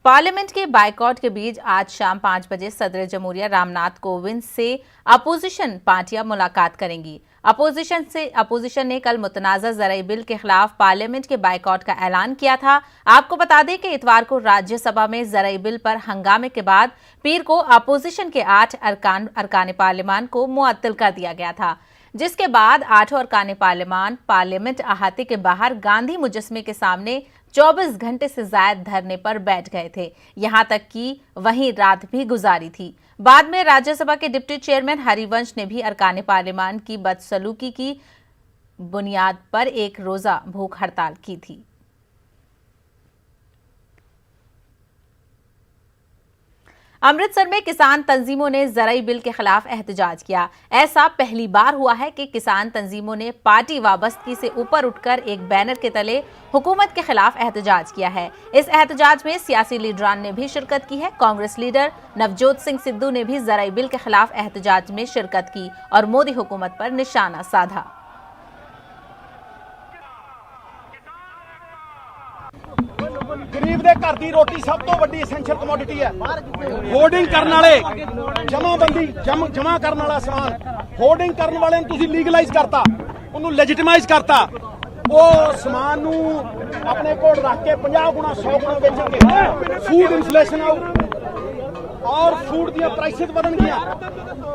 Parliament के boycott के बीच आज शाम 5 बजे सदर जमहूरिया रामनाथ कोविंद से अपोजिशन पार्टियां मुलाकात करेंगी। अपोजिशन ने कल मुतनाज़ा ज़राई बिल के खिलाफ पार्लियामेंट के बायकॉट का ऐलान किया था। आपको बता दें कि इतवार को राज्यसभा में ज़राई बिल पर हंगामे के बाद पीर को अपोजिशन के 8 अरकान पार्लियामान को मुअत्तल कर दिया गया था, जिसके बाद 8 अरकान पार्लियामान पार्लियामेंट अहाते के बाहर गांधी मुजस्मे के सामने 24 घंटे से ज्यादा धरने पर बैठ गए थे। यहां तक कि वहीं रात भी गुजारी थी। बाद में राज्यसभा के डिप्टी चेयरमैन हरिवंश ने भी अरकान पार्लियामान की बदसलूकी की बुनियाद पर एक रोजा भूख हड़ताल की थी। अमृतसर में किसान तंजीमों ने ज़राई बिल के खिलाफ एहतजाज किया। ऐसा पहली बार हुआ है कि किसान तंजीमों ने पार्टी वाबस्तगी से ऊपर उठकर एक बैनर के तले हुकूमत के खिलाफ एहतजाज किया है। इस एहतजाज में सियासी लीडरान ने भी शिरकत की है। कांग्रेस लीडर नवजोत सिंह सिद्धू ने भी ज़राई बिल के खिलाफ एहतजाज में शिरकत की और मोदी हुकूमत पर निशाना साधा। गरीब दे घर दी रोटी सब तो वड्डी एसेंशियल कमोडिटी है। होर्डिंग करने वाले जमाबंदी जमा करने वाला समान होर्डिंग करने वाले तुसी लीगलाइज करता, उन्होंने लेजिटिमाइज करता। वो समान नू अपने कोल रख के 50 गुना 100 गुना बेचणगे। फूड इन्फ्लेशन आउ और फूड दी प्राइसेस बढ़न गया।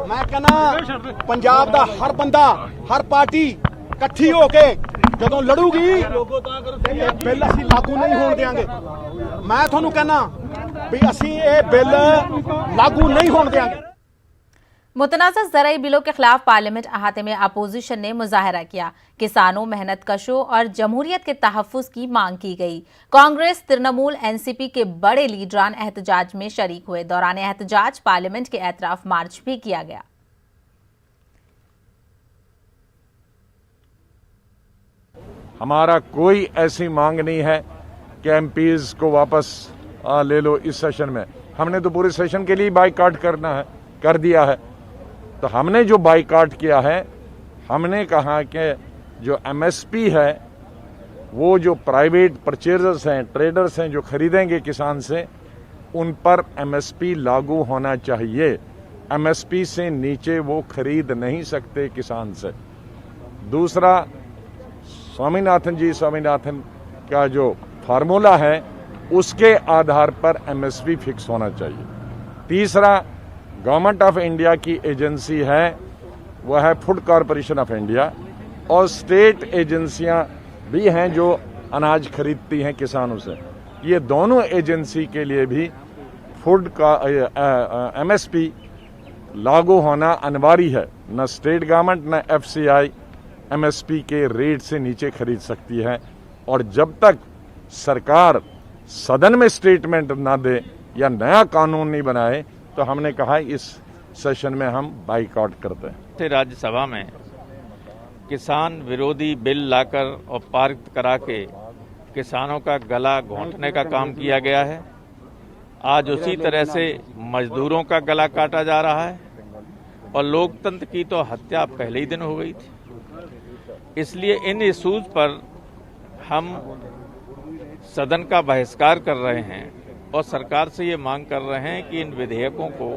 मैं कहना पंजाब दा हर बंदा हर पार्टी इकट्ठी होके ਜਦੋਂ ਲੜੂਗੀ ਇਹ ਬਿੱਲ ਅਸੀਂ ਲਾਗੂ ਨਹੀਂ ਹੋਣ ਦੇਵਾਂਗੇ। ਮੈਂ ਤੁਹਾਨੂੰ ਕਹਿਣਾ ਵੀ ਅਸੀਂ ਇਹ ਬਿੱਲ ਲਾਗੂ नहीं होने देंगे। मुतनाज़ा ज़राई बिलों के खिलाफ पार्लियामेंट अहाते में अपोजिशन ने मुजाहरा किया। किसानों, मेहनत कशों और जमहूरियत के तहफ़्फ़ुज़ की मांग की गई। कांग्रेस, तृणमूल, एनसीपी के बड़े लीडरान एहतजाज में शरीक हुए। दौरान एहतजाज पार्लियामेंट के एतराफ मार्च भी किया गया। हमारा कोई ऐसी मांग नहीं है कि एमपीज को वापस ले लो इस सेशन में। हमने तो पूरे सेशन के लिए बाइकआउट कर दिया है। तो हमने जो बाइकआउट किया है, हमने कहा कि जो एमएसपी है वो जो प्राइवेट परचेजर्स हैं, ट्रेडर्स हैं, जो खरीदेंगे किसान से, उन पर एमएसपी लागू होना चाहिए। एमएसपी से नीचे वो खरीद नहीं सकते किसान से। दूसरा, स्वामीनाथन का जो फार्मूला है उसके आधार पर एमएसपी फिक्स होना चाहिए। तीसरा, गवर्नमेंट ऑफ इंडिया की एजेंसी है, वह है फूड कॉरपोरेशन ऑफ इंडिया, और स्टेट एजेंसियां भी हैं जो अनाज खरीदती हैं किसानों से। ये दोनों एजेंसी के लिए भी फूड का एमएसपी लागू होना अनिवार्य है। न स्टेट गवर्नमेंट न एफसीआई एमएसपी के रेट से नीचे खरीद सकती है। और जब तक सरकार सदन में स्टेटमेंट ना दे या नया कानून नहीं बनाए, तो हमने कहा इस सेशन में हम बाइकआउट करते हैं। राज्यसभा में किसान विरोधी बिल लाकर और पारित करा के किसानों का गला घोंटने का काम किया गया है। आज उसी तरह से मजदूरों का गला काटा जा रहा है और लोकतंत्र की तो हत्या पहले ही दिन हो गई थी। इसलिए इन इशूज पर हम सदन का बहिष्कार कर रहे हैं और सरकार से ये मांग कर रहे हैं कि इन विधेयकों को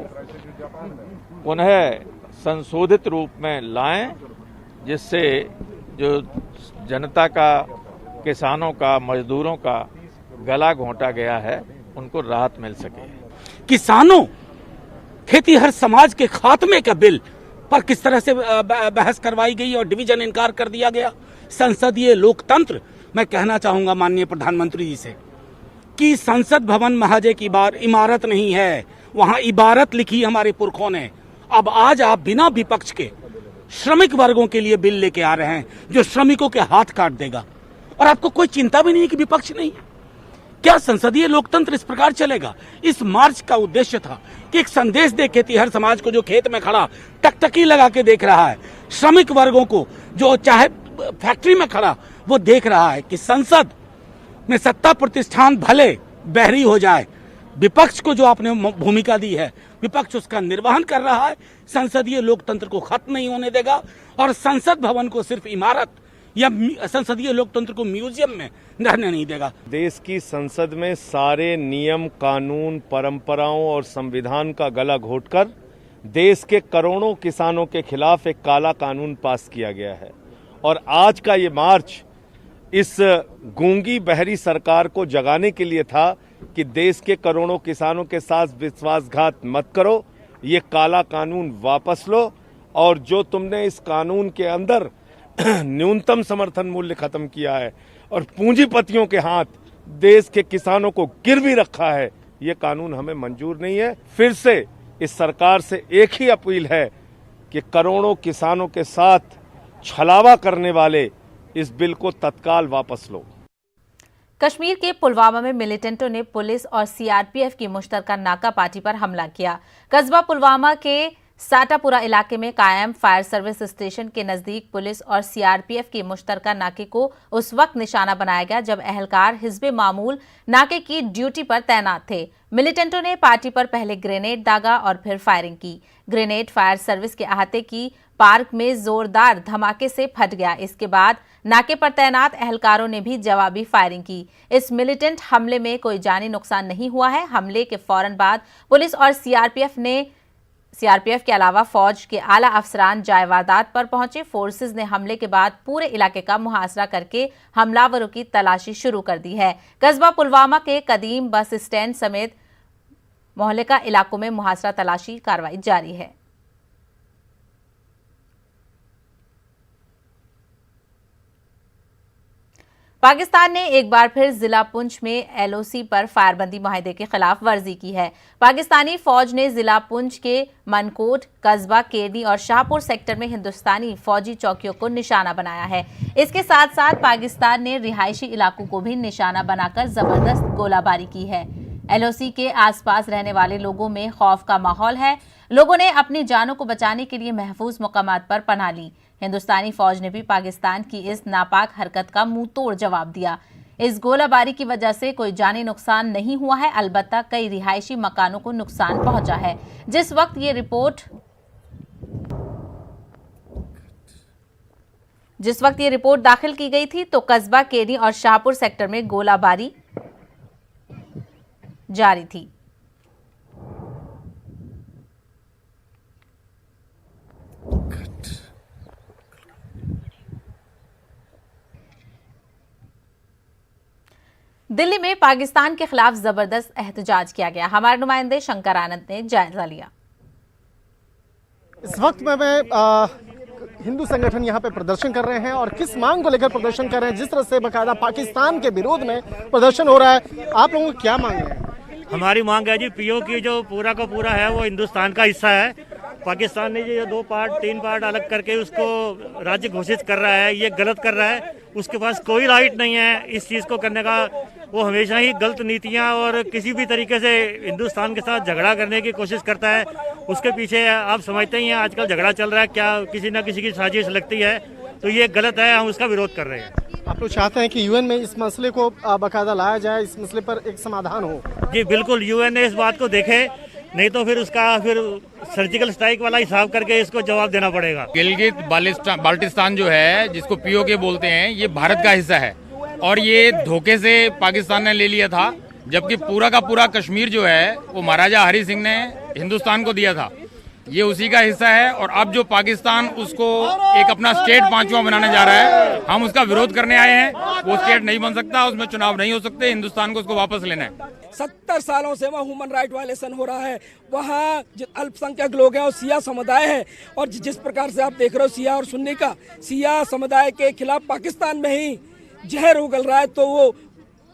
पुनः संशोधित रूप में लाएं, जिससे जो जनता का, किसानों का, मजदूरों का गला घोंटा गया है उनको राहत मिल सके। किसानों, खेतीहर समाज के खात्मे का बिल पर किस तरह से बहस करवाई गई और डिवीजन इनकार कर दिया गया। संसदीय लोकतंत्र, मैं कहना चाहूंगा माननीय प्रधानमंत्री जी से कि संसद भवन महज एक इमारत नहीं है, वहां इबारत लिखी हमारे पुरखों ने। अब आज आप बिना विपक्ष के श्रमिक वर्गों के लिए बिल लेके आ रहे हैं जो श्रमिकों के हाथ काट देगा, और आपको कोई चिंता भी नहीं है कि विपक्ष नहीं है। क्या संसदीय लोकतंत्र इस प्रकार चलेगा? इस मार्च का उद्देश्य था कि एक संदेश दे खेतीहर समाज को, जो खेत में खड़ा टकटकी लगा के देख रहा है, श्रमिक वर्गों को जो चाहे फैक्ट्री में खड़ा वो देख रहा है कि संसद में सत्ता प्रतिष्ठान भले बहरी हो जाए, विपक्ष को जो आपने भूमिका दी है, विपक्ष उसका निर्वहन कर रहा है, संसदीय लोकतंत्र को खत्म नहीं होने देगा और संसद भवन को सिर्फ इमारत या संसदीय लोकतंत्र को म्यूजियम में रहने नहीं देगा। देश की संसद में सारे नियम, कानून, परंपराओं और संविधान का गला घोटकर देश के करोड़ों किसानों के खिलाफ एक काला कानून पास किया गया है। और आज का ये मार्च इस गूंगी बहरी सरकार को जगाने के लिए था कि देश के करोड़ों किसानों के साथ विश्वासघात मत करो, ये काला कानून वापस लो, और जो तुमने इस कानून के अंदर न्यूनतम समर्थन मूल्य खत्म किया है और पूंजीपतियों के हाथ देश के किसानों को गिरवी रखा है, ये कानून हमें मंजूर नहीं है। फिर से इस सरकार से एक ही अपील है कि करोड़ों किसानों के साथ छलावा करने वाले इस बिल को तत्काल वापस लो। कश्मीर के पुलवामा में मिलिटेंटों ने पुलिस और सीआरपीएफ की मुश्तरका नाका पार्टी पर हमला किया। कस्बा पुलवामा के साटापुरा इलाके में कायम फायर सर्विस स्टेशन के नजदीक पुलिस और सीआरपीएफ की मुश्तरका नाके को उस वक्त निशाना बनाया गया जब एहलकार हिज़्बे मामूल नाके की ड्यूटी पर तैनात थे। मिलिटेंटों ने पार्टी पर पहले ग्रेनेड दागा और फिर फायरिंग की। ग्रेनेड फायर सर्विस के अहाते की पार्क में जोरदार धमाके से फट गया। इसके बाद नाके पर तैनात एहलकारों ने भी जवाबी फायरिंग की। इस मिलिटेंट हमले में कोई जानी नुकसान नहीं हुआ है। हमले के फौरन बाद पुलिस और सीआरपीएफ के अलावा फौज के आला अफसरान जायवादात पर पहुंचे। फोर्सेज ने हमले के बाद पूरे इलाके का मुहासरा करके हमलावरों की तलाशी शुरू कर दी है। कस्बा पुलवामा के कदीम बस स्टैंड समेत मोहल्ले का इलाकों में मुहासरा तलाशी कार्रवाई जारी है। पाकिस्तान ने एक बार फिर जिला पुंछ में एलओसी पर फायरबंदी मुआहदे के खिलाफ वर्जी की है। पाकिस्तानी फौज ने जिला पुंछ के मनकोट, कस्बा, केरनी और शाहपुर सेक्टर में हिंदुस्तानी फौजी चौकियों को निशाना बनाया है। इसके साथ साथ पाकिस्तान ने रिहायशी इलाकों को भी निशाना बनाकर जबरदस्त गोलाबारी की है। एलओसी के आसपास रहने वाले लोगों में खौफ का माहौल है। लोगों ने अपनी जानों को बचाने के लिए महफूज मकामात पर पनाह ली। हिंदुस्तानी फौज ने भी पाकिस्तान की इस नापाक हरकत का मुंह तोड़ जवाब दिया। इस गोलाबारी की वजह से कोई जानी नुकसान नहीं हुआ है, अलबत्ता कई रिहायशी मकानों को नुकसान पहुंचा है। जिस वक्त ये रिपोर्ट दाखिल की गई थी तो कस्बा, केरनी और शाहपुर सेक्टर में गोलाबारी जारी थी। दिल्ली में पाकिस्तान के खिलाफ जबरदस्त एहतजाज किया गया। हमारे नुमाइंदे शंकर आनंद ने जायजा लिया। इस वक्त मैं हिंदू संगठन यहाँ पे प्रदर्शन कर रहे हैं और किस मांग को लेकर प्रदर्शन कर रहे हैं, जिस तरह से बाकायदा पाकिस्तान के विरोध में प्रदर्शन हो रहा है, आप लोगों को क्या मांग है? हमारी मांग है जी, पीओके जो पूरा का पूरा है वो हिंदुस्तान का हिस्सा है। पाकिस्तान ने ये 2 पार्ट 3 पार्ट अलग करके उसको राज्य घोषित कर रहा है, ये गलत कर रहा है। उसके पास कोई राइट नहीं है इस चीज़ को करने का। वो हमेशा ही गलत नीतियां और किसी भी तरीके से हिंदुस्तान के साथ झगड़ा करने की कोशिश करता है। उसके पीछे आप समझते ही हैं आजकल झगड़ा चल रहा है, क्या किसी न किसी की साजिश लगती है, तो ये गलत है। हम उसका विरोध कर रहे हैं। आप लोग चाहते हैं कि यूएन में इस मसले को बाकायदा लाया जाए, इस मसले पर एक समाधान हो? जी बिल्कुल, यूएन ने इस बात को देखे, नहीं तो फिर उसका सर्जिकल स्ट्राइक वाला हिसाब करके इसको जवाब देना पड़ेगा। गिलगित बाल्टिस्तान जो है, जिसको पीओके बोलते हैं, ये भारत का हिस्सा है और ये धोखे से पाकिस्तान ने ले लिया था, जबकि पूरा का पूरा कश्मीर जो है वो महाराजा हरि सिंह ने हिंदुस्तान को दिया था। ये उसी का हिस्सा है और अब जो पाकिस्तान उसको एक अपना स्टेट 5वां बनाने जा रहा है, हम उसका विरोध करने आए हैं। वो स्टेट नहीं बन सकता, उसमें चुनाव नहीं हो सकते, हिंदुस्तान को उसको वापस लेना है। 70 सालों से वहाँ ह्यूमन राइट वायलेशन हो रहा है। वहाँ अल्पसंख्यक लोग हैं और सिया समुदाय है, और जिस प्रकार से आप देख रहे हो सिया और सुन्नी का, सिया समुदाय के खिलाफ पाकिस्तान में ही जहर उगल रहा है, तो वो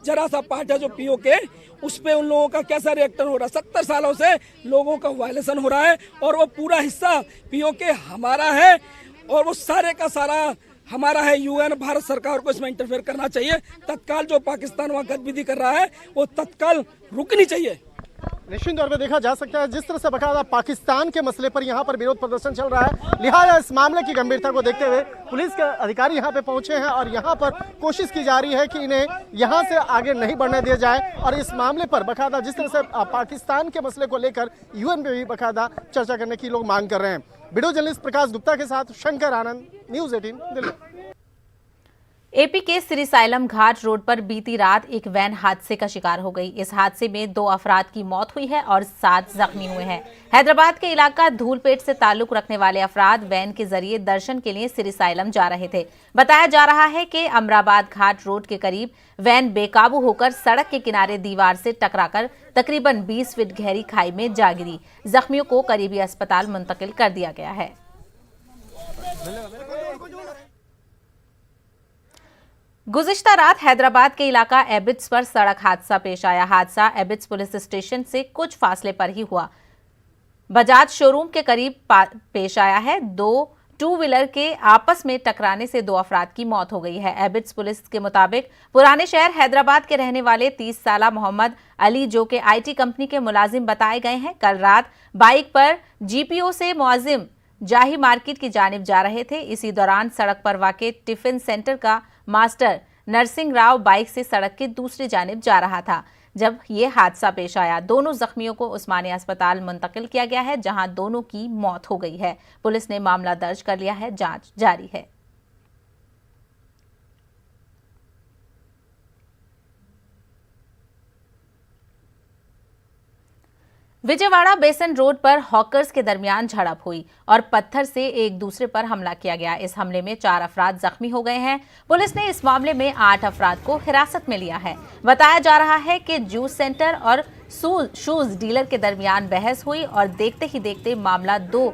जरा सा पार्ट है जो पीओके, उस पे उन लोगों का कैसा रिएक्शन हो रहा है। 70 सालों से लोगों का वायलेशन हो रहा है और वो पूरा हिस्सा पीओके हमारा है और वो सारे का सारा हमारा है। यूएन, भारत सरकार को इसमें इंटरफेयर करना चाहिए। तत्काल जो पाकिस्तान वहाँ गतिविधि कर रहा है वो तत्काल रुकनी चाहिए। निश्चित तौर पर देखा जा सकता है जिस तरह से बाकायदा पाकिस्तान के मसले पर यहाँ पर विरोध प्रदर्शन चल रहा है, लिहाजा इस मामले की गंभीरता को देखते हुए पुलिस के अधिकारी यहाँ पे पहुंचे हैं और यहाँ पर कोशिश की जा रही है कि इन्हें यहाँ से आगे नहीं बढ़ने दिया जाए और इस मामले पर बाकायदा जिस तरह से पाकिस्तान के मसले को लेकर यूएन में भी बाकायदा चर्चा करने की लोग मांग कर रहे हैं। वीडियो जर्नलिस्ट प्रकाश गुप्ता के साथ शंकर आनंद, न्यूज़ 18 दिल्ली। एपी के श्रीसाइलम घाट रोड पर बीती रात एक वैन हादसे का शिकार हो गई। इस हादसे में 2 अफराद की मौत हुई है और 7 जख्मी हुए हैं। हैदराबाद के इलाका धूलपेट से ताल्लुक रखने वाले अफराद वैन के जरिए दर्शन के लिए श्रीसाइलम जा रहे थे। बताया जा रहा है कि अमराबाद घाट रोड के करीब वैन बेकाबू होकर सड़क के किनारे दीवार से टकराकर तकरीबन 20 फीट गहरी खाई में जा गिरी। जख्मियों को करीबी अस्पताल मुंतकिल कर दिया गया है। गुज़िश्ता रात हैदराबाद के इलाका एबिट्स पर सड़क हादसा पेश आया। हादसा एबिट्स पुलिस स्टेशन से कुछ फासले पर ही हुआ। बजाज शोरूम के करीब पेश आया है। 2 टू व्हीलर के आपस में टकराने से 2 अफराद की मौत हो गई है। एबिट्स पुलिस के मुताबिक पुराने शहर हैदराबाद के रहने वाले 30 साला मोहम्मद अली, जो कि आईटी कंपनी के मुलाजिम बताए गए हैं, कल रात बाइक पर जीपीओ से मुआजिम जाही मार्केट की जानिब जा रहे थे। इसी दौरान सड़क पर वाक़े टिफिन सेंटर का मास्टर नरसिंह राव बाइक से सड़क के दूसरी जानिब जा रहा था जब ये हादसा पेश आया। दोनों जख्मियों को उस्मानिया अस्पताल मुंतकिल किया गया है, जहां दोनों की मौत हो गई है। पुलिस ने मामला दर्ज कर लिया है, जांच जारी है। विजयवाड़ा बेसन रोड पर हॉकर्स के दरमियान झड़प हुई और पत्थर से एक दूसरे पर हमला किया गया। इस हमले में 4 अफराद जख्मी हो गए हैं। पुलिस ने इस मामले में 8 अफराद को हिरासत में लिया है। बताया जा रहा है कि जूस सेंटर और शूज डीलर के दरमियान बहस हुई और देखते ही देखते मामला 2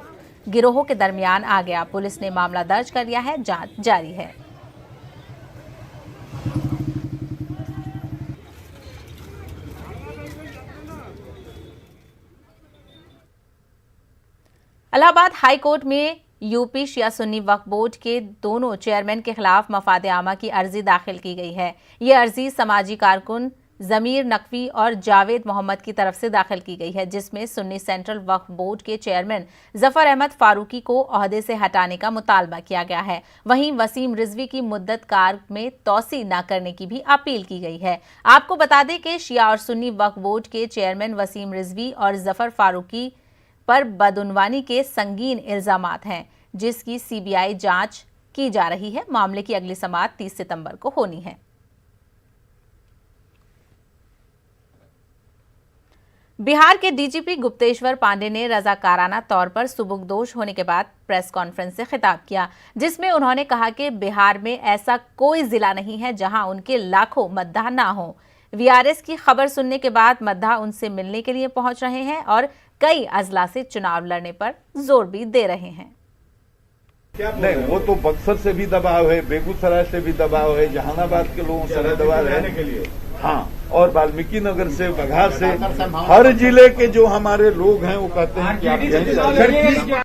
गिरोहों के दरमियान आ गया। पुलिस ने मामला दर्ज कर लिया है, जांच जारी है। इलाहाबाद हाई कोर्ट में यूपी शिया सुन्नी वक्फ बोर्ड के दोनों चेयरमैन के खिलाफ मफाद आमा की अर्जी दाखिल की गई है। ये अर्जी समाजी कारकुन जमीर नकवी और जावेद मोहम्मद की तरफ से दाखिल की गई है, जिसमें सुन्नी सेंट्रल वक्फ बोर्ड के चेयरमैन जफर अहमद फारूकी को ओहदे से हटाने का मुतालबा किया गया है। वहीं वसीम रिजवी की मुद्दत कार में तौसी न करने की भी अपील की गई है। आपको बता दें कि शिया और सुन्नी वक्फ बोर्ड के चेयरमैन वसीम रिजवी और जफर फारूकी पर बदउनवानी के संगीन इल्जामात हैं, जिसकी सीबीआई जांच की जा रही है। मामले की अगली समाअत 30 सितंबर को होनी है। बिहार के डीजीपी गुप्तेश्वर पांडे ने रजाकाराना तौर पर सुबुकदोश होने के बाद प्रेस कॉन्फ्रेंस से खिताब किया, जिसमें उन्होंने कहा कि बिहार में ऐसा कोई जिला नहीं है जहां उनके लाखों मतदाता ना हो। वीआरएस की खबर सुनने के बाद मतदाता उनसे मिलने के लिए पहुंच रहे हैं और कई अजला से चुनाव लड़ने पर जोर भी दे रहे हैं। नहीं, वो तो बक्सर से भी दबाव है, बेगूसराय से भी दबाव है, जहानाबाद के लोगों से भी दबाव है के लिए। हाँ, और वाल्मीकि नगर से, बघा से, हर जिले के जो हमारे लोग हैं वो कहते हैं कि आप यहीं।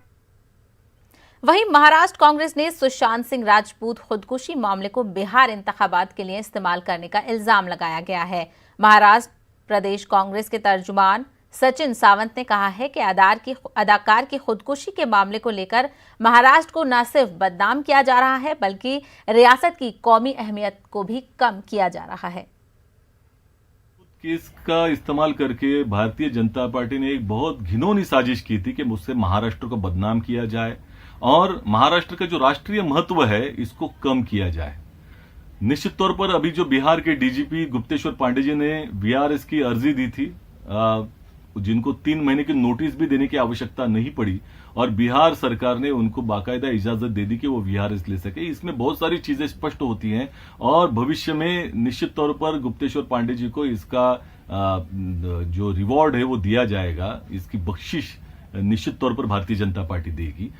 वहीं महाराष्ट्र कांग्रेस ने सुशांत सिंह राजपूत खुदकुशी मामले को बिहार इंतखाबात के लिए इस्तेमाल करने का इल्जाम लगाया गया है। महाराष्ट्र प्रदेश कांग्रेस के तर्जुमान सचिन सावंत ने कहा है कि अदाकार की खुदकुशी के मामले को लेकर महाराष्ट्र को न सिर्फ बदनाम किया जा रहा है, बल्कि रियासत की कौमी अहमियत को भी कम किया जा रहा है। केस का इस्तेमाल करके भारतीय जनता पार्टी ने एक बहुत घिनौनी साजिश की थी कि मुझसे महाराष्ट्र को बदनाम किया जाए और महाराष्ट्र का जो राष्ट्रीय महत्व है इसको कम किया जाए। निश्चित तौर पर अभी जो बिहार के डीजीपी गुप्तेश्वर पांडे जी ने वीआरएस की अर्जी दी थी, जिनको 3 महीने की नोटिस भी देने की आवश्यकता नहीं पड़ी और बिहार सरकार ने उनको बाकायदा इजाजत दे दी कि वो वीआरएस ले सके। इसमें बहुत सारी चीजें स्पष्ट होती हैं और भविष्य में निश्चित तौर पर गुप्तेश्वर पांडे जी को इसका जो रिवॉर्ड है वो दिया जाएगा। इसकी बख्शिश निश्चित तौर पर भारतीय जनता पार्टी देगी।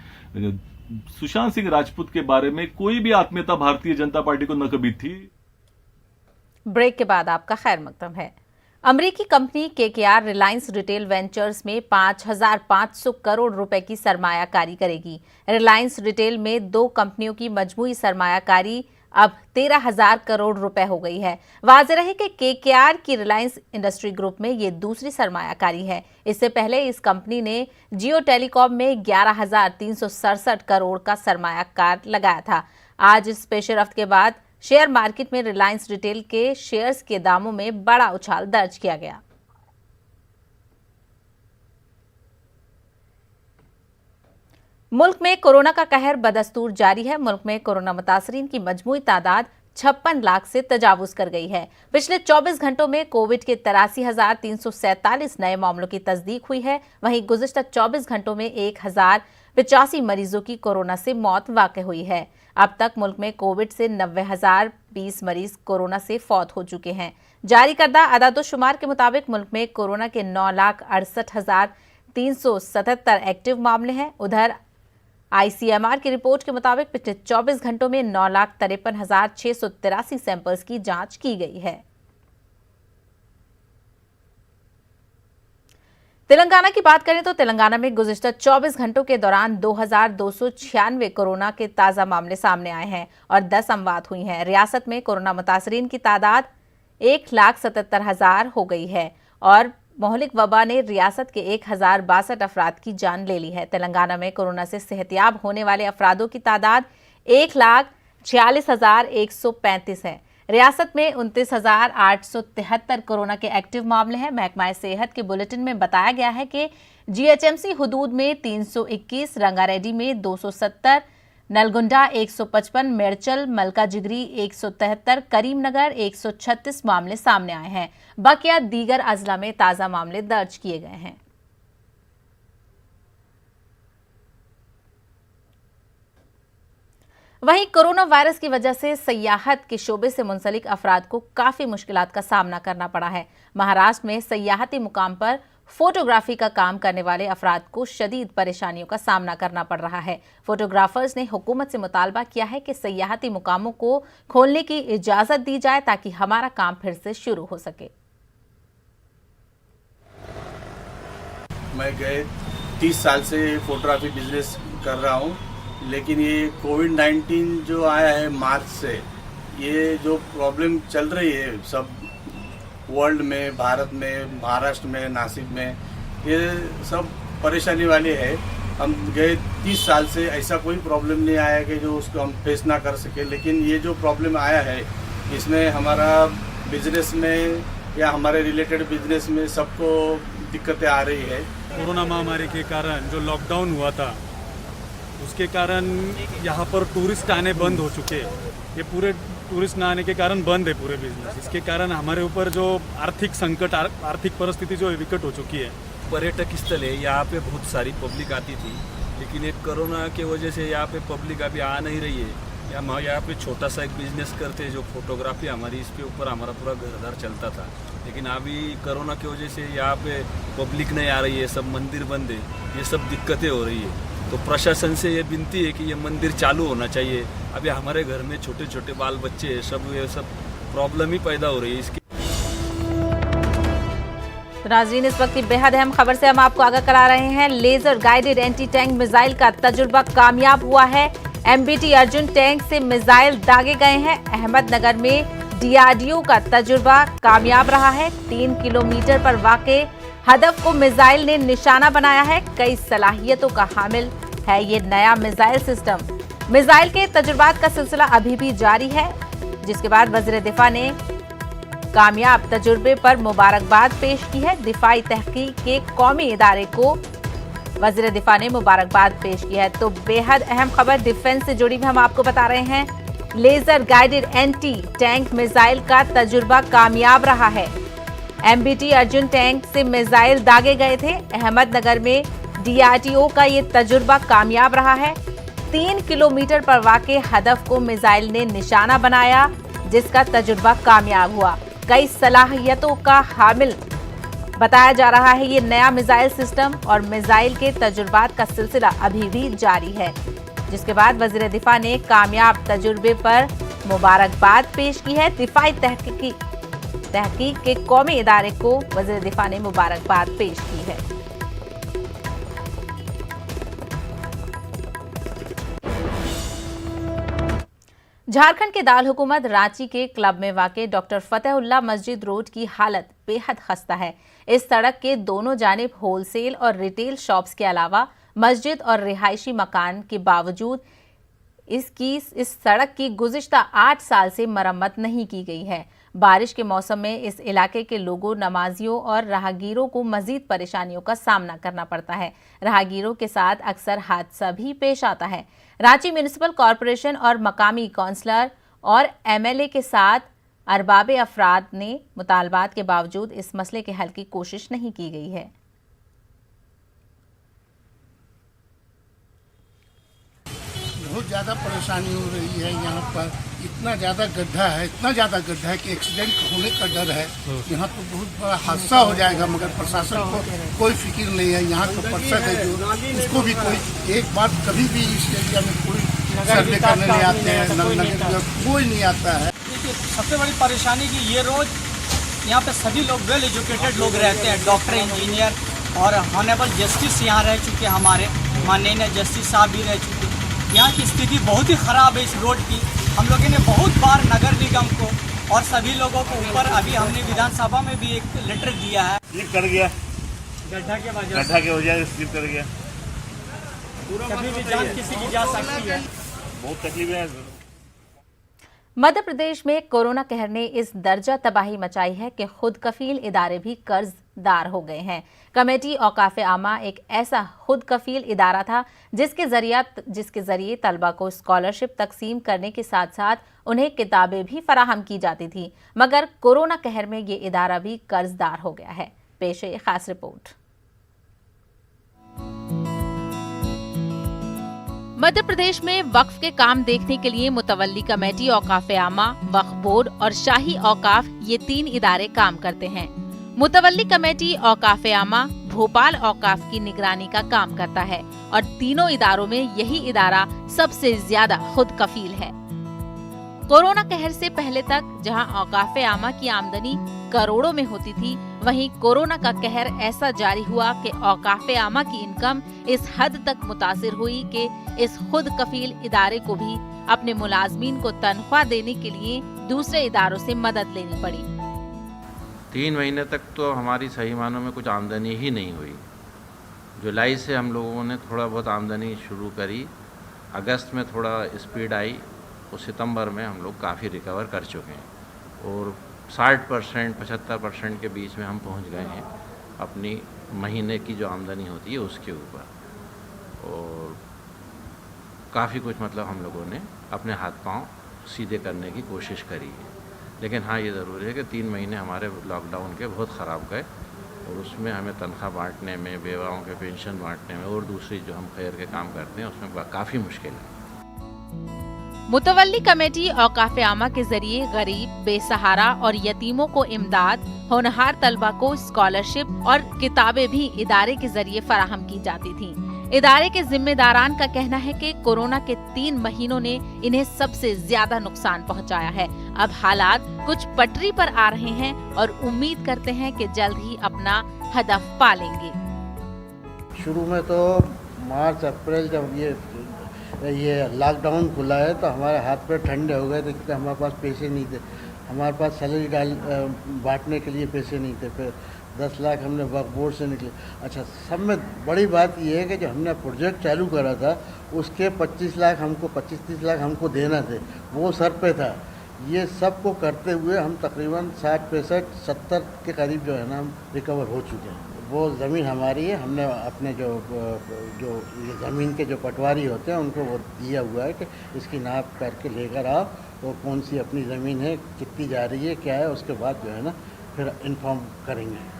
सुशांत सिंह राजपूत के बारे में कोई भी आत्मीयता भारतीय जनता पार्टी को न कभी थी। ब्रेक के बाद आपका खैर मकदम है। अमेरिकी company KKR Reliance retail ventures में 5,500 करोड़ रुपए की सरमायाकारी करेगी। रिलायंस रिटेल में 2 कंपनियों की मजमूई सरमायाकारी अब 13,000 करोड़ रुपए हो गई है। वाज़ेह रहे कि केकेआर की रिलायंस इंडस्ट्री ग्रुप में ये दूसरी सरमायाकारी है। इससे पहले इस कंपनी ने जियो टेलीकॉम में 11,367 करोड़ का सरमायाकार लगाया था। आज इस पेशरफ्त के बाद शेयर मार्केट में रिलायंस रिटेल के शेयर्स के दामों में बड़ा उछाल दर्ज किया गया। मुल्क में कोरोना का कहर बदस्तूर जारी है। मुल्क में कोरोना मुतासरीन की मजमूई तादाद 56 लाख से तजावुज कर गई है। पिछले 24 घंटों में कोविड के 83,347 नए मामलों की तस्दीक हुई है। वहीं गुज़िश्ता 24 घंटों में 1085 मरीजों की कोरोना से मौत वाक़ई हुई है। अब तक मुल्क में कोविड से 90,020 मरीज कोरोना से फौत हो चुके हैं। जारी करदा अदादोशुमार के मुताबिक मुल्क में कोरोना के 9,68,377 एक्टिव मामले हैं। उधर ICMR की रिपोर्ट के मुताबिक पिछले 24 घंटों में 9,53,683 सैंपल्स की जांच की गई है। तेलंगाना की बात करें तो तेलंगाना में गुज़िश्ता 24 घंटों के दौरान 2,296 कोरोना के ताज़ा मामले सामने आए हैं और 10 अमवात हुई हैं। रियासत में कोरोना मुतासरीन की तादाद 1,77,000 हो गई है और मोहलिक वबा ने रियासत के 1,062 अफराद की जान ले ली है। तेलंगाना में कोरोना से सेहतियाब होने वाले अफरादों की तादाद 1,46,135 है। रियासत में 29,873 कोरोना के एक्टिव मामले हैं। महकमा सेहत के बुलेटिन में बताया गया है कि GHMC हुदूद में 321, रंगारेड्डी में 270, नलगुंडा 155, मेरचल, मलकाजिगरी 173, करीमनगर 136 मामले सामने आए हैं। बाकिया दीगर अजला में ताज़ा मामले दर्ज किए गए हैं। वहीं कोरोना वायरस की वजह से सयाहत के शोबे से मुंसलिक अफराद को काफ़ी मुश्किलात का सामना करना पड़ा है। महाराष्ट्र में सयाहती मुकाम पर फोटोग्राफी का काम करने वाले अफराद को शदीद परेशानियों का सामना करना पड़ रहा है। फोटोग्राफर्स ने हुकूमत से मुतालबा किया है कि सयाहती मुकामों को खोलने की इजाज़त दी जाए ताकि हमारा काम फिर से शुरू हो सके। मैं गए 30 साल से फोटोग्राफी बिजनेस कर रहा हूँ, लेकिन ये कोविड-19 जो आया है मार्च से, ये जो प्रॉब्लम चल रही है सब वर्ल्ड में, भारत में, महाराष्ट्र में, नासिक में, ये सब परेशानी वाली है। हम गए 30 साल से ऐसा कोई प्रॉब्लम नहीं आया कि जो उसको हम फेस ना कर सके, लेकिन ये जो प्रॉब्लम आया है इसमें हमारा बिजनेस में या हमारे रिलेटेड बिजनेस में सबको दिक्कतें आ रही है। कोरोना महामारी के कारण जो लॉकडाउन हुआ था उसके कारण यहाँ पर टूरिस्ट आने बंद हो चुके हैं। ये पूरे टूरिस्ट ना आने के कारण बंद है पूरे बिजनेस। इसके कारण हमारे ऊपर जो आर्थिक संकट, आर्थिक परिस्थिति जो विकट हो चुकी है। पर्यटक स्थल है, यहाँ पे बहुत सारी पब्लिक आती थी, लेकिन एक कोरोना के वजह से यहाँ पे पब्लिक अभी आ नहीं रही है। यहाँ पे छोटा सा एक बिजनेस करते जो फोटोग्राफी हमारी, इसके ऊपर हमारा पूरा घरदार चलता था, लेकिन अभी कोरोना की वजह से यहाँ पे पब्लिक नहीं आ रही है, सब मंदिर बंद है, ये सब दिक्कतें हो रही है। तो प्रशासन से ये विनती है कि ये मंदिर चालू होना चाहिए। अभी हमारे घर में छोटे छोटे बाल बच्चे हैं, ये सब प्रॉब्लम ही पैदा हो रही है इसकी। तो नाज़रीन, इस वक्त की बेहद अहम खबर से हम आपको आगाह करा रहे हैं। Laser guided anti tank missile का तजुर्बा कामयाब हुआ है। MBT अर्जुन टैंक से मिसाइल दागे गए हैं। अहमदनगर में DRDO का तजुर्बा कामयाब रहा है। 3 किलोमीटर पर वाक़े हदफ को मिसाइल ने निशाना बनाया है। कई सलाहियतों का हामिल है ये नया मिसाइल सिस्टम। मिसाइल के तजुर्बात का सिलसिला अभी भी जारी है, जिसके बाद वज़ीर दिफा ने कामयाब तजुर्बे पर मुबारकबाद पेश की है। दिफाई तहकीक के कौमी इदारे को वज़ीर दिफा ने मुबारकबाद पेश की है। तो बेहद अहम खबर डिफेंस से जुड़ी हुई हम आपको बता रहे हैं। Laser guided anti tank missile का तजुर्बा कामयाब रहा है। MBT अर्जुन टैंक से मिसाइल दागे गए थे। अहमदनगर में DRDO का ये तजुर्बा कामयाब रहा है। 3 किलोमीटर पर वाक़े हदफ को मिसाइल ने निशाना बनाया, जिसका तजुर्बा कामयाब हुआ। कई सलाहियतों का हामिल बताया जा रहा है ये नया मिसाइल सिस्टम, और मिसाइल के तजुर्बात का सिलसिला अभी भी जारी है, जिसके बाद वज़ीर दिफा ने कामयाब तजुर्बे पर मुबारकबाद पेश की है। दिफाई तहकीक के कौमी इदारे को वज़ीर दिफा ने मुबारकबाद पेश की है। झारखंड के दाल हुकूमत रांची के क्लब में वाक़े डॉक्टर फतेहुल्लाह मस्जिद रोड की हालत बेहद खस्ता है। इस सड़क के दोनों जानिब होलसेल और रिटेल शॉप्स के अलावा मस्जिद और रिहायशी मकान के बावजूद इस सड़क की गुज़िश्ता 8 साल से मरम्मत नहीं की गई है। बारिश के मौसम में इस इलाके के लोगों, नमाजियों और राहगीरों को मजीद परेशानियों का सामना करना पड़ता है। राहगीरों के साथ अक्सर हादसा भी पेश आता है। रांची म्यूनिसिपल कॉरपोरेशन और मकामी काउंसलर और MLA के साथ अरबाबे अफराद ने मुतालबात के बावजूद इस मसले के हल की कोशिश नहीं की गई है। बहुत ज़्यादा परेशानी हो रही है यहाँ पर। इतना ज़्यादा गड्ढा है कि एक्सीडेंट होने का डर है। यहाँ तो बहुत बड़ा हादसा हो जाएगा, मगर प्रशासन को कोई फिक्र नहीं है। यहाँ का परिषद है जो, उसको भी कोई एक बार कभी भी इस एरिया में कोई सर्वे करने नहीं आते हैं, नगर कोई नहीं आता है। सबसे बड़ी परेशानी की ये रोज यहाँ पे सभी लोग वेल एजुकेटेड लोग रहते हैं, डॉक्टर, इंजीनियर और ऑनरेबल जस्टिस यहाँ रह चुके, हमारे माननीय जस्टिस साहब भी रह चुके। यहाँ की स्थिति बहुत ही ख़राब है इस रोड की। हम लोगों ने बहुत बार नगर निगम को और सभी लोगों को ऊपर, अभी हमने विधानसभा में भी एक लेटर दिया है। स्लिप कर गया, गड्ढा के वजह से स्लिप कर गया। कभी भी जान किसी की जा सकती है, बहुत तकलीफ है। मध्य प्रदेश में कोरोना कहर ने इस दर्जा तबाही मचाई है कि खुद कफील इदारे भी कर्जदार हो गए हैं। कमेटी औकाफ आमा एक ऐसा खुद कफील इदारा था जिसके जरिए तलबा को स्कॉलरशिप तकसीम करने के साथ साथ उन्हें किताबें भी फराहम की जाती थी, मगर कोरोना कहर में ये इदारा भी कर्जदार हो गया है। पेश है खास रिपोर्ट। मध्य प्रदेश में वक्फ के काम देखने के लिए मुतवल्ली कमेटी औकाफ आमा, वक्फ बोर्ड और शाही औकाफ ये 3 इदारे काम करते हैं। मुतवल्ली कमेटी औकाफ आमा भोपाल औकाफ की निगरानी का काम करता है और तीनों इदारों में यही इदारा सबसे ज्यादा खुद कफील है। कोरोना कहर से पहले तक जहां औकाफ आमा की आमदनी करोड़ों में होती थी, वहीं कोरोना का कहर ऐसा जारी हुआ कि औकाफ आमा की इनकम इस हद तक मुतासिर हुई कि इस खुद कफील इदारे को भी अपने मुलाजमीन को तनख्वाह देने के लिए दूसरे इदारों से मदद लेनी पड़ी। 3 महीने तक तो हमारी सही मानों में कुछ आमदनी ही नहीं हुई। जुलाई से हम लोगों ने थोड़ा बहुत आमदनी शुरू करी, अगस्त में थोड़ा स्पीड आई और सितंबर में हम लोग काफ़ी रिकवर कर चुके हैं और 60% 75% के बीच में हम पहुंच गए हैं अपनी महीने की जो आमदनी होती है उसके ऊपर। और काफ़ी कुछ मतलब हम लोगों ने अपने हाथ पांव सीधे करने की कोशिश करी है। लेकिन हाँ, ये ज़रूरी है कि 3 महीने हमारे लॉकडाउन के बहुत ख़राब गए और उसमें हमें तनख्वाह बांटने में, बेवाओं के पेंशन बांटने में और दूसरी जो हम खैर के काम करते हैं उसमें काफ़ी मुश्किल है। मुतवल्ली कमेटी औकाफ आमा के जरिए गरीब, बेसहारा और यतीमों को इमदाद, होनहार तलबा को स्कॉलरशिप और किताबें भी इदारे के जरिए फराहम की जाती थीं। इदारे के जिम्मेदारान का कहना है कि कोरोना के 3 महीनों ने इन्हें सबसे ज्यादा नुकसान पहुंचाया है। अब हालात कुछ पटरी पर आ रहे हैं और उम्मीद करते हैं कि जल्द ही अपना हदफ पा लेंगे। शुरू में तो मार्च अप्रैल जब ये लॉकडाउन खुला है तो हमारे हाथ पे ठंडे हो गए थे क्योंकि हमारे पास पैसे नहीं थे, हमारे पास सैलरी बांटने के लिए पैसे नहीं थे। फिर 10 लाख हमने वक्फ बोर्ड से निकले। अच्छा, सब में बड़ी बात यह है कि जो हमने प्रोजेक्ट चालू करा था उसके 25 लाख हमको 25-30 लाख हमको देना थे, वो सर पे था। ये सब को करते हुए हम तकरीबन 60-65-70 के करीब जो है ना हम रिकवर हो चुके हैं। वो ज़मीन हमारी है, हमने अपने जो ये ज़मीन के जो पटवारी होते हैं उनको वो दिया हुआ है कि इसकी नाप करके लेकर आओ और कौन सी अपनी ज़मीन है, कितनी जा रही है, क्या है, उसके बाद जो है ना फिर इन्फॉर्म करेंगे।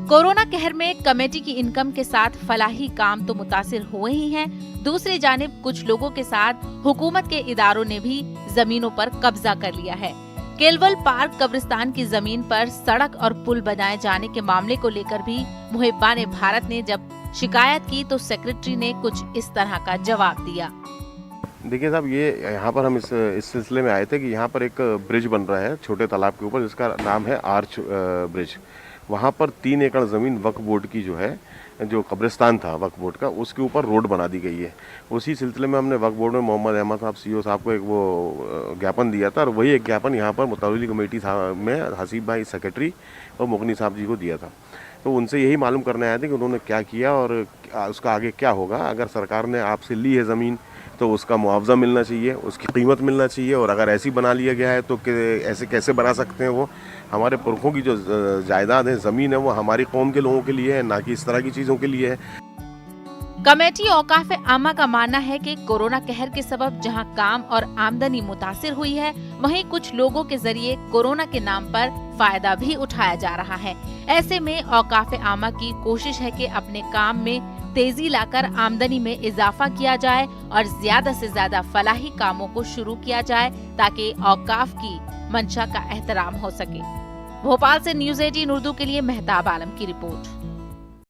कोरोना कहर में कमेटी की इनकम के साथ फलाही काम तो मुतासिर हुए ही हैं, दूसरी जानिब कुछ लोगों के साथ हुकूमत के इदारों ने भी जमीनों पर कब्जा कर लिया है। केलवल पार्क कब्रिस्तान की जमीन पर सड़क और पुल बनाए जाने के मामले को लेकर भी मुहिब्बान भारत ने जब शिकायत की तो सेक्रेटरी ने कुछ इस तरह का जवाब दिया। देखिए साहब, ये यहाँ पर हम इस सिलसिले में आए थे कि यहाँ पर एक ब्रिज बन रहा है छोटे तालाब के ऊपर जिसका नाम है आर्च ब्रिज। वहाँ पर 3 एकड़ ज़मीन वक्फ बोर्ड की जो है, जो कब्रिस्तान था वक्फ बोर्ड का, उसके ऊपर रोड बना दी गई है। उसी सिलसिले में हमने वक्फ बोर्ड में मोहम्मद अहमद साहब CEO साहब को एक वो ज्ञापन दिया था और वही एक ज्ञापन यहाँ पर मुतवल्ली कमेटी में हसीब भाई सेक्रेटरी और मुगनी साहब जी को दिया था। तो उनसे यही मालूम करने आए थे कि उन्होंने क्या किया और उसका आगे क्या होगा। अगर सरकार ने आपसे ली है ज़मीन तो उसका मुआवजा मिलना चाहिए, उसकी कीमत मिलना चाहिए, और अगर ऐसी बना लिया गया है तो ऐसे कैसे बना सकते हैं। वो हमारे पुरखों की जो जायदाद है, ज़मीन है, वो हमारी कौम के लोगों के लिए है, ना कि इस तरह की चीज़ों के लिए है। कमेटी औकाफ आमा का मानना है कि कोरोना कहर के सबब जहां काम और आमदनी मुतासिर हुई है, वहीं कुछ लोगों के जरिए कोरोना के नाम पर फायदा भी उठाया जा रहा है। ऐसे में औकाफ आमा की कोशिश है कि अपने काम में तेजी लाकर आमदनी में इजाफा किया जाए और ज्यादा से ज्यादा फलाही कामों को शुरू किया जाए ताकि औकाफ की मंशा का एहतराम हो सके। भोपाल से न्यूज़ 18 उर्दू के लिए मेहताब आलम की रिपोर्ट।